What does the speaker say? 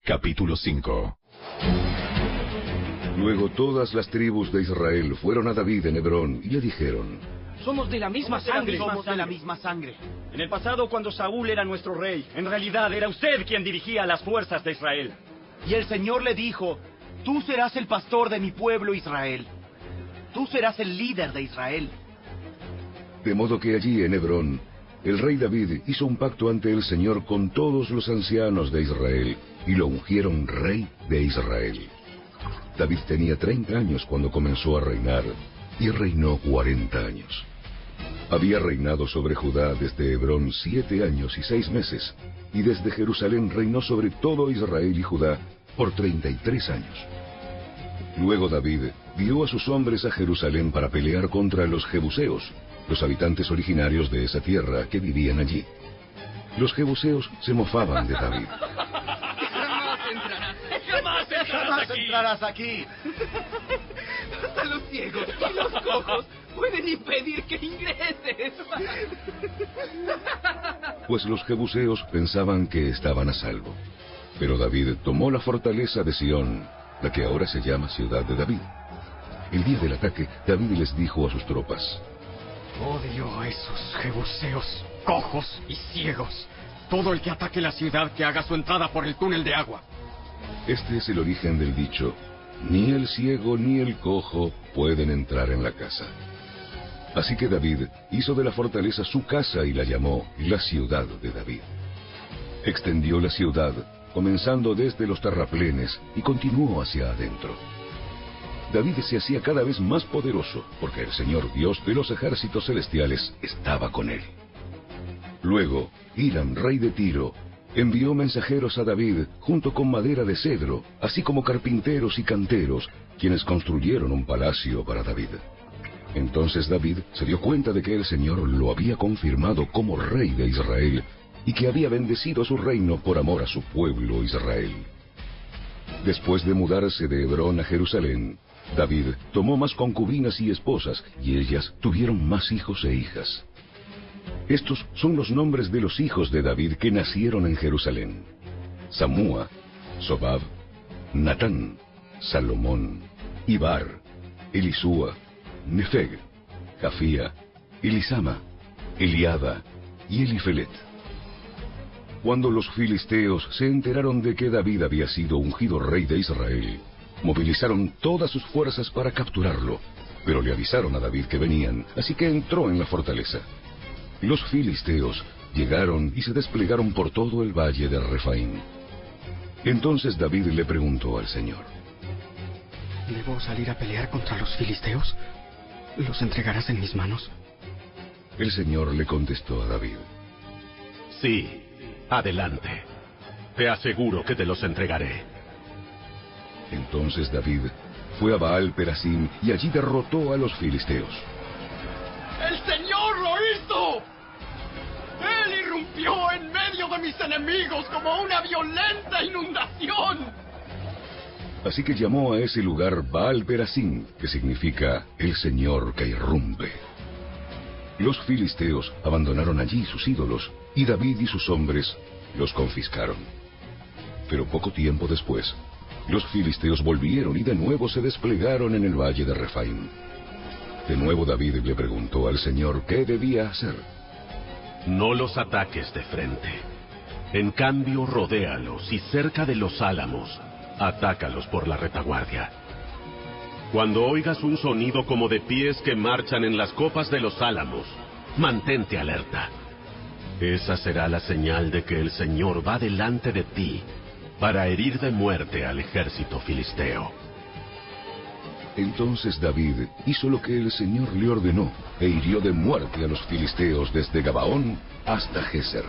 Capítulo 5. Luego todas las tribus de Israel fueron a David en Hebrón y le dijeron: somos de la misma sangre. Somos de la misma sangre. En el pasado, cuando Saúl era nuestro rey, en realidad era usted quien dirigía las fuerzas de Israel. Y el Señor le dijo: tú serás el pastor de mi pueblo Israel. Tú serás el líder de Israel. De modo que allí en Hebrón, el rey David hizo un pacto ante el Señor con todos los ancianos de Israel, y lo ungieron rey de Israel. David tenía 30 años cuando comenzó a reinar, y reinó 40 años. Había reinado sobre Judá desde Hebrón 7 años y 6 meses, y desde Jerusalén reinó sobre todo Israel y Judá por 33 años. Luego David dio a sus hombres a Jerusalén para pelear contra los jebuseos, los habitantes originarios de esa tierra que vivían allí. Los jebuseos se mofaban de David. ¡Jamás entrarás aquí! Hasta los ciegos y los cojos pueden impedir que ingreses. Pues los jebuseos pensaban que estaban a salvo. Pero David tomó la fortaleza de Sión, la que ahora se llama Ciudad de David. El día del ataque, David les dijo a sus tropas: odio a esos jebuseos, cojos y ciegos. Todo el que ataque la ciudad, que haga su entrada por el túnel de agua. Este es el origen del dicho: ni el ciego ni el cojo pueden entrar en la casa. Así que David hizo de la fortaleza su casa y la llamó la Ciudad de David. Extendió la ciudad, comenzando desde los terraplenes, y continuó hacia adentro. David se hacía cada vez más poderoso, porque el Señor Dios de los ejércitos celestiales estaba con él. Luego, Hiram, rey de Tiro, envió mensajeros a David junto con madera de cedro, así como carpinteros y canteros, quienes construyeron un palacio para David. Entonces David se dio cuenta de que el Señor lo había confirmado como rey de Israel, y que había bendecido su reino por amor a su pueblo Israel. Después de mudarse de Hebrón a Jerusalén, David tomó más concubinas y esposas, y ellas tuvieron más hijos e hijas. Estos son los nombres de los hijos de David que nacieron en Jerusalén: Samúa, Sobab, Natán, Salomón, Ibar, Elisúa, Nefeg, Jafía, Elisama, Eliada y Elifelet. Cuando los filisteos se enteraron de que David había sido ungido rey de Israel, movilizaron todas sus fuerzas para capturarlo, pero le avisaron a David que venían, así que entró en la fortaleza. Los filisteos llegaron y se desplegaron por todo el valle de Refaim. Entonces David le preguntó al Señor: ¿debo salir a pelear contra los filisteos? ¿Los entregarás en mis manos? El Señor le contestó a David: sí, adelante. Te aseguro que te los entregaré. Entonces David fue a Baal Perasim y allí derrotó a los filisteos. ¡El Señor lo hizo! ¡Él irrumpió en medio de mis enemigos como una violenta inundación! Así que llamó a ese lugar Baal Perasim, que significa el Señor que irrumpe. Los filisteos abandonaron allí sus ídolos, y David y sus hombres los confiscaron. Pero poco tiempo después, los filisteos volvieron y de nuevo se desplegaron en el valle de Refaim. De nuevo David le preguntó al Señor qué debía hacer. No los ataques de frente. En cambio, rodéalos y cerca de los álamos, atácalos por la retaguardia. Cuando oigas un sonido como de pies que marchan en las copas de los álamos, mantente alerta. Esa será la señal de que el Señor va delante de ti para herir de muerte al ejército filisteo. Entonces David hizo lo que el Señor le ordenó, e hirió de muerte a los filisteos desde Gabaón hasta Geser.